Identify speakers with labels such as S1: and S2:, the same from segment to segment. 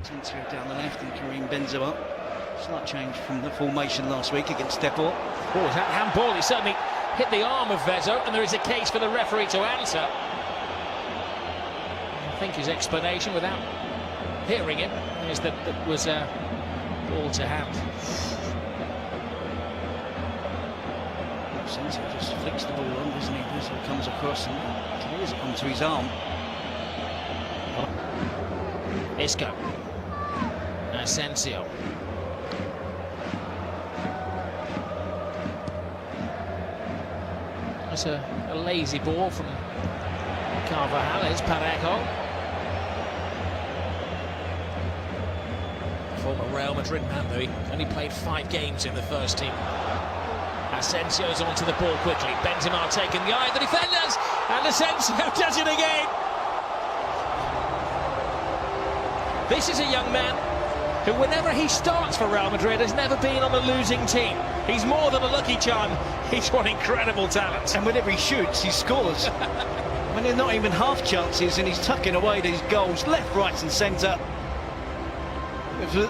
S1: Valencia down the left and Karim Benzema. Slight change from the formation last week against Depor.
S2: Oh, that handball, he certainly hit the arm of Vezzo, and there is a case for the referee to answer. I think his explanation, without hearing it, is that it was a ball to hand.
S1: Valencia just flicks the ball on, doesn't he? Vezzo comes across and clears it onto his arm.
S2: Isco. Asensio. That's a lazy ball from Carvajal. It's Parejo. Former Real Madrid man, though. He only played 5 games in the first team. Asensio's onto the ball quickly. Benzema taking the eye of the defenders. And Asensio does it again. This is a young man who, whenever he starts for Real Madrid, has never been on a losing team. He's more than a lucky charm. He's got incredible talent.
S1: And whenever he shoots, he scores. When they're not even half chances, and he's tucking away these goals left, right and centre.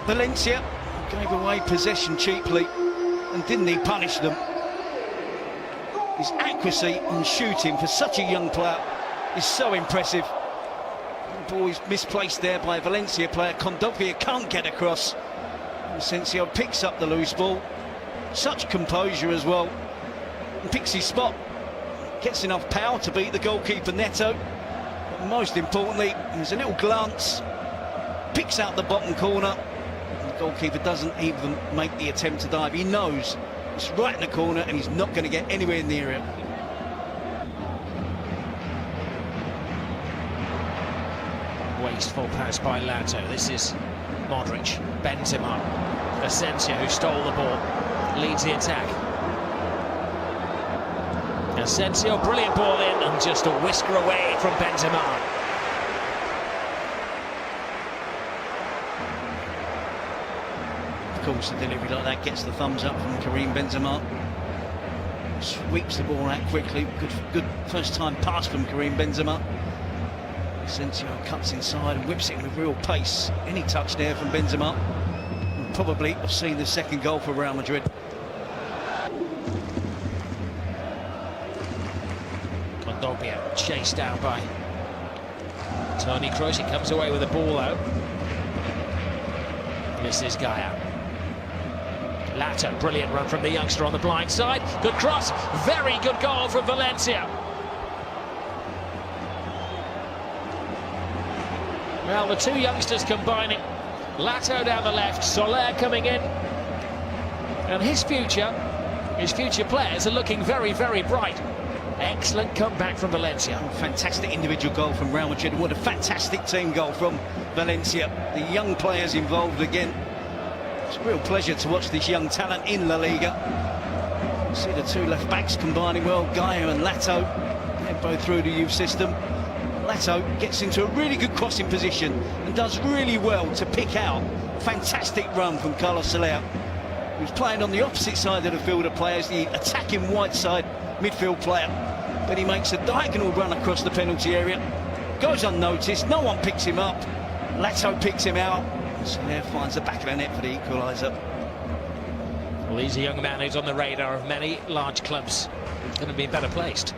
S1: Valencia gave away possession cheaply, and didn't he punish them? His accuracy on shooting for such a young player is so impressive. The ball is misplaced there by a Valencia player. Condovia can't get across. Asensio picks up the loose ball. Such composure as well. And picks his spot. Gets enough power to beat the goalkeeper Neto. But most importantly, there's a little glance. Picks out the bottom corner. And the goalkeeper doesn't even make the attempt to dive. He knows it's right in the corner and he's not going to get anywhere near it.
S2: Wasteful pass by Lato. This is Modric. Benzema. Asensio, who stole the ball, leads the attack. Asensio, brilliant ball in, and just a whisker away from Benzema.
S1: Of course, a delivery like that gets the thumbs up from Karim Benzema. Sweeps the ball out quickly. Good first time pass from Karim Benzema. Asensio cuts inside and whips it with real pace. Any touch there from Benzema. We'll probably have seen the second goal for Real Madrid.
S2: Condovia chased down by Toni Kroos. He comes away with the ball out. This is Gaia. Lato, brilliant run from the youngster on the blind side. Good cross, very good goal from Valencia. Well, the two youngsters combining. Lato down the left, Soler coming in. And his future players are looking very, very bright. Excellent comeback from Valencia.
S1: Fantastic individual goal from Real Madrid. What a fantastic team goal from Valencia. The young players involved again. It's a real pleasure to watch this young talent in La Liga. See the two left backs combining well, Gaia and Lato. They're both through the youth system. Lato gets into a really good crossing position and does really well to pick out a fantastic run from Carlos Soler, who's playing on the opposite side of the field of players, the attacking white side midfield player. But he makes a diagonal run across the penalty area, goes unnoticed, no one picks him up. Lato picks him out. Soler finds the back of the net for the equaliser.
S2: Well, he's a young man who's on the radar of many large clubs. Going to be better placed.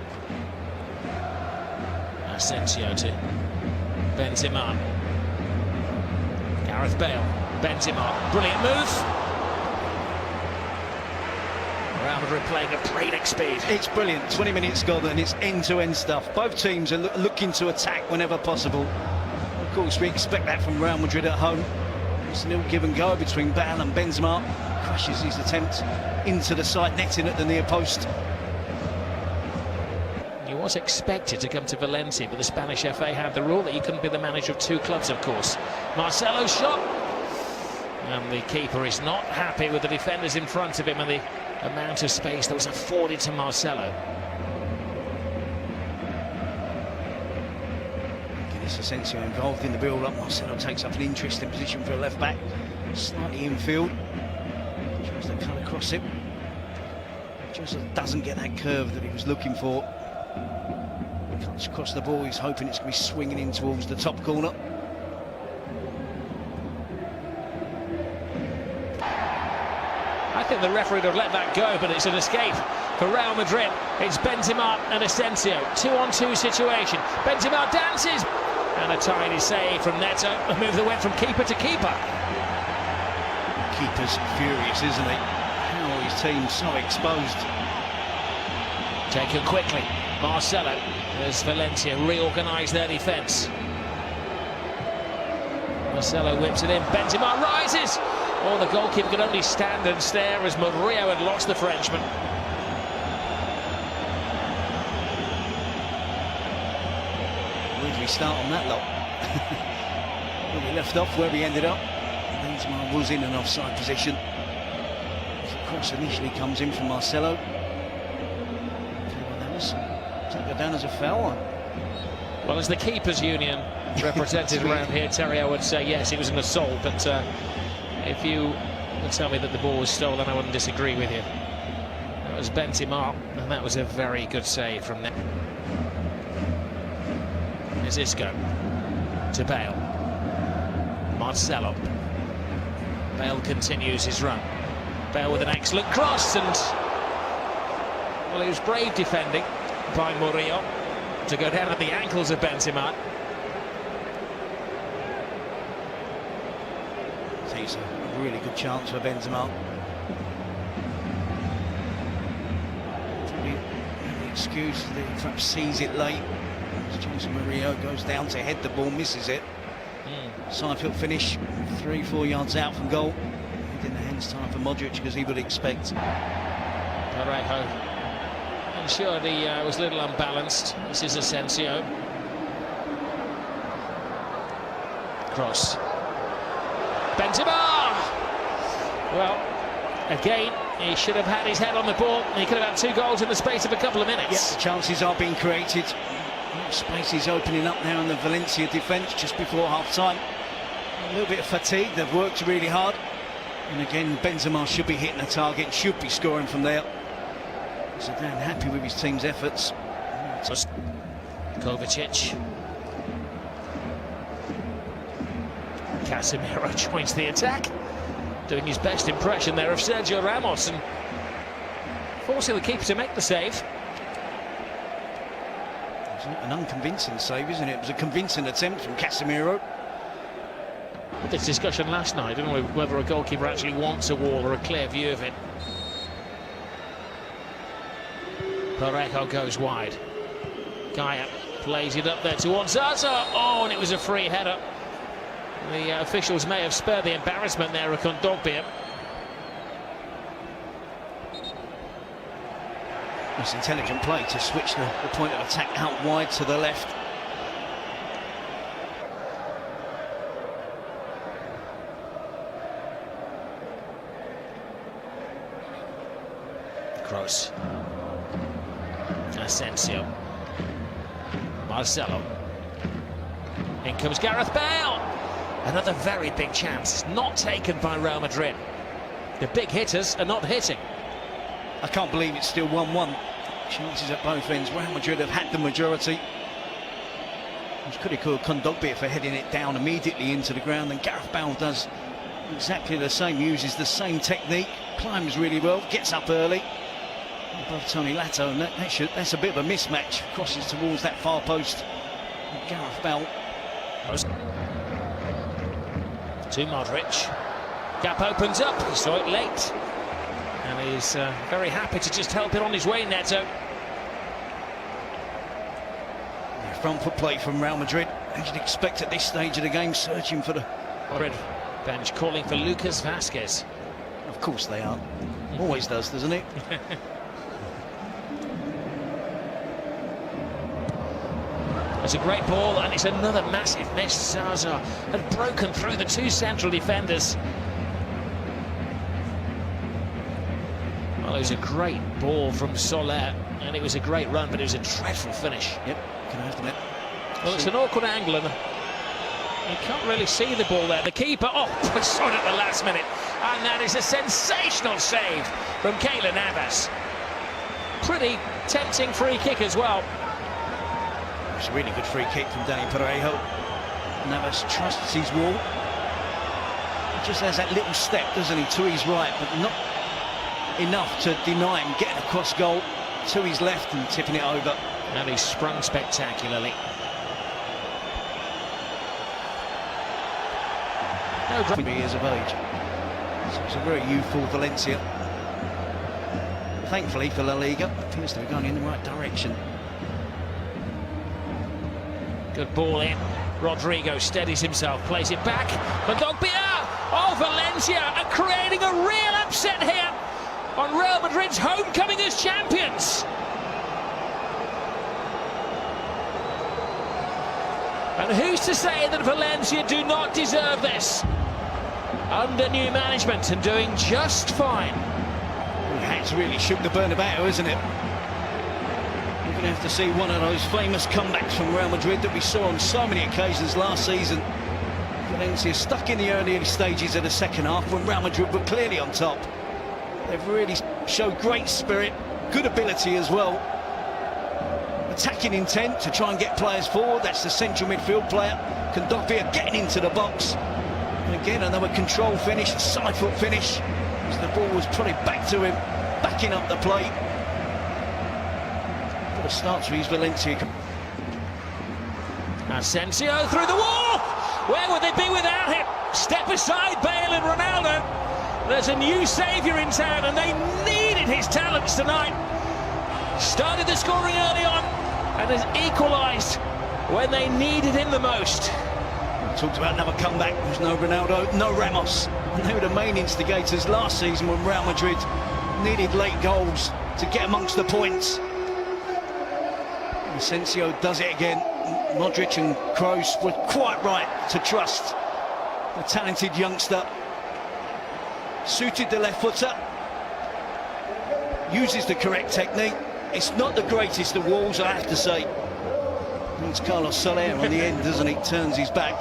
S2: Asensio to Benzema. Gareth Bale. Benzema. Brilliant move. Real Madrid playing at breakneck speed.
S1: It's brilliant. 20 minutes gone and it's end-to-end stuff. Both teams are looking to attack whenever possible. Of course, we expect that from Real Madrid at home. It's a little give and go between Bale and Benzema. Crashes his attempt into the side netting at the near post.
S2: He was expected to come to Valencia, but the Spanish FA had the rule that he couldn't be the manager of 2 clubs, of course. Marcelo's shot. And the keeper is not happy with the defenders in front of him and the amount of space that was afforded to Marcelo.
S1: Asensio involved in the build-up. Marcelo takes up an interesting position for a left-back. Slightly infield. Tries to cut across him. Just doesn't get that curve that he was looking for. Cuts across the ball. He's hoping it's going to be swinging in towards the top corner.
S2: think the referee would have let that go, but it's an escape for Real Madrid. It's Benzema and Asensio, 2-on-2 situation. Benzema dances, and a tiny save from Neto, a move that went from keeper to keeper.
S1: Keeper's furious, isn't he? How his team's so exposed.
S2: Taken quickly, Marcelo, as Valencia reorganise their defence. Marcelo whips it in, Benzema rises! Oh, the goalkeeper could only stand and stare as Murillo had lost the Frenchman.
S1: Where did we start on that lot? Well, we left off where we ended up. Benzema was in an offside position. The cross initially comes in from Marcelo. That was taken down as a foul.
S2: Well, as the keepers' union represented around here, Terry, I would say yes, it was an assault, but if you would tell me that the ball was stolen, I wouldn't disagree with you. That was Benzema, and that was a very good save from there. Here's Isco to Bale. Marcelo. Bale continues his run. Bale with an excellent cross, and well, he was brave defending by Murillo to go down at the ankles of Benzema.
S1: It's a really good chance for Benzema. Probably the excuse that he perhaps sees it late. Jose Murillo goes down to head the ball, misses it. Side foot finish, 3-4 yards out from goal. In the hands time for Modric, because he would expect.
S2: Parejo ensured he was a little unbalanced. This is Asensio. Cross. Benzema! Well, again, he should have had his head on the ball. He could have had 2 goals in the space of a couple of minutes.
S1: Yes, the chances are being created. Space is opening up now in the Valencia defence just before half-time. A little bit of fatigue, they've worked really hard. And again, Benzema should be hitting the target, should be scoring from there. Zidane happy with his team's efforts.
S2: Kovacic. Casemiro joins the attack, doing his best impression there of Sergio Ramos and forcing the keeper to make the save.
S1: It was an unconvincing save, isn't it? It was a convincing attempt from Casemiro.
S2: This discussion last night, didn't we, whether a goalkeeper actually wants a wall or a clear view of it. Parejo goes wide. Gaia plays it up there towards Zaza. Oh, and it was a free header. The officials may have spared the embarrassment there of Kondogbia.
S1: It's intelligent play to switch the point of attack out wide to the left.
S2: Cross. Asensio. Marcelo. In comes Gareth Bale. Another very big chance, not taken by Real Madrid. The big hitters are not hitting.
S1: I can't believe it's still 1-1. Chances at both ends. Real Madrid have had the majority. It was critical of Kondogbia for heading it down immediately into the ground, and Gareth Bale does exactly the same, uses the same technique, climbs really well, gets up early above Tony Lato, and that's a bit of a mismatch. Crosses towards that far post. And Gareth Bale.
S2: To Modric. Gap opens up, he saw it late. And he's very happy to just help it on his way, Neto.
S1: Front foot play from Real Madrid. As you'd expect at this stage of the game, searching for the
S2: Madrid bench calling for Lucas Vázquez.
S1: Of course they are. Always does, doesn't it?
S2: It's a great ball, and it's another massive miss. Zaza had broken through the 2 central defenders. Well, it was a great ball from Soler, and it was a great run, but it was a dreadful finish.
S1: Yep, can I have the net?
S2: Well, it's an awkward angle, and you can't really see the ball there. The keeper, he saw it at the last minute, and that is a sensational save from Keylor Navas. Pretty tempting free kick as well.
S1: It's a really good free kick from Dani Parejo. Navas trusts his wall. He just has that little step, doesn't he, to his right, but not enough to deny him getting a cross goal to his left and tipping it over.
S2: And he sprung spectacularly. No
S1: 20 years of age. So it's a very youthful Valencia. Thankfully for La Liga, appears to be going in the right direction.
S2: Good ball in. Rodrigo steadies himself, plays it back. Kondogbia! Oh, Valencia are creating a real upset here on Real Madrid's homecoming as champions. And who's to say that Valencia do not deserve this? Under new management and doing just fine.
S1: The hat's really shook the Bernabeu, isn't it? We're going to have to see one of those famous comebacks from Real Madrid that we saw on so many occasions last season. Valencia stuck in the early stages of the second half when Real Madrid were clearly on top. They've really showed great spirit, good ability as well. Attacking intent to try and get players forward. That's the central midfield player. Kondogbia getting into the box. And again, another control finish, a side foot finish. As the ball was put back to him, backing up the plate. What a start for his Valencia.
S2: Asensio through the wall! Where would they be without him? Step aside, Bale and Ronaldo. There's a new saviour in town and they needed his talents tonight. Started the scoring early on and has equalised when they needed him the most.
S1: We talked about another comeback. There's no Ronaldo, no Ramos. And they were the main instigators last season when Real Madrid needed late goals to get amongst the points. Asensio does it again. Modric and Kroos were quite right to trust the talented youngster. Suited the left footer. Uses the correct technique. It's not the greatest of walls, I have to say. It's Carlos Soler on the end, doesn't he? Turns his back.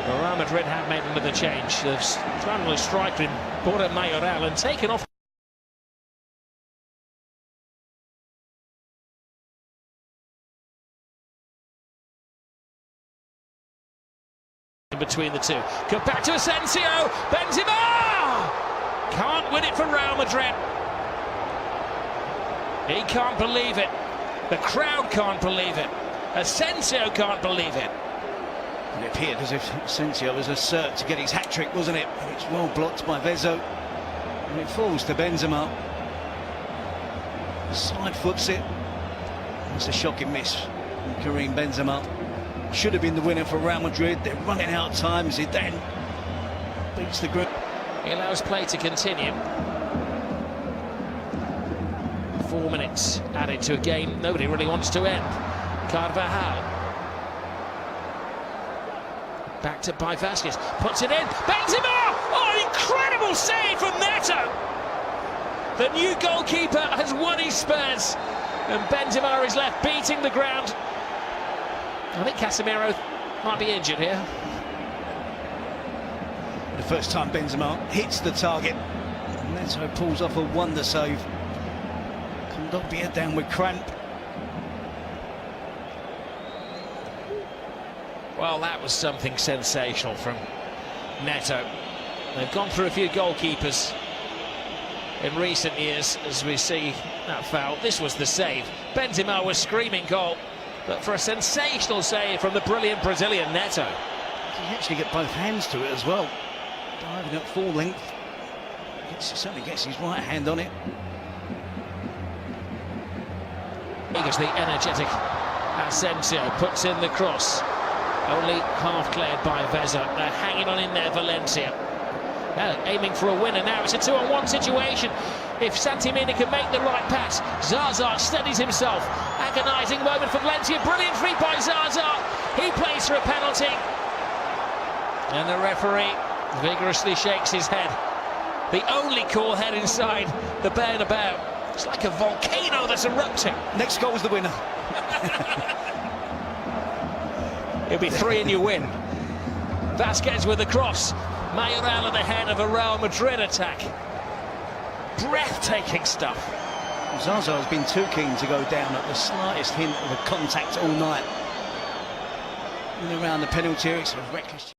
S2: Well, Real Madrid have made another change. They've thrown a striker in Borja Mayoral and taken off between the two. Come back to Asensio. Benzema! Can't win it for Real Madrid. He can't believe it. The crowd can't believe it. Asensio can't believe it.
S1: It appeared as if Asensio was a cert to get his hat-trick, wasn't it? It's well blocked by Vezzo. And it falls to Benzema. Side foots it. It's a shocking miss from Karim Benzema. Should have been the winner for Real Madrid. They're running out of time. Zidane beats the group.
S2: He allows play to continue. 4 minutes added to a game nobody really wants to end. Carvajal. Backed up by Vasquez. Puts it in. Benzema! Oh, incredible save from Neto! The new goalkeeper has won his spurs. And Benzema is left beating the ground. I think Casemiro might be injured here.
S1: The first time Benzema hits the target. Neto pulls off a wonder save. Kondogbia down with cramp.
S2: Well, that was something sensational from Neto. They've gone through a few goalkeepers in recent years as we see that foul. This was the save. Benzema was screaming goal. But for a sensational save from the brilliant Brazilian Neto.
S1: He actually get both hands to it as well. Diving at full length. Certainly gets his right hand on it.
S2: Because the energetic Asensio puts in the cross. Only half cleared by Vezza. They're hanging on in there, Valencia. Aiming for a winner now. It's a 2-on-1 situation. If Santimina can make the right pass, Zaza steadies himself. Agonising moment for Valencia. Brilliant free by Zaza. He plays for a penalty. And the referee vigorously shakes his head. The only cool head inside the Bernabeu. It's like a volcano that's erupting.
S1: Next goal was the winner.
S2: It'll be 3 and you win. Vasquez with the cross. Mayoral at the head of a Real Madrid attack. Breathtaking stuff.
S1: Zaza has been too keen to go down at the slightest hint of a contact all night. And around the penalty area, it's a reckless...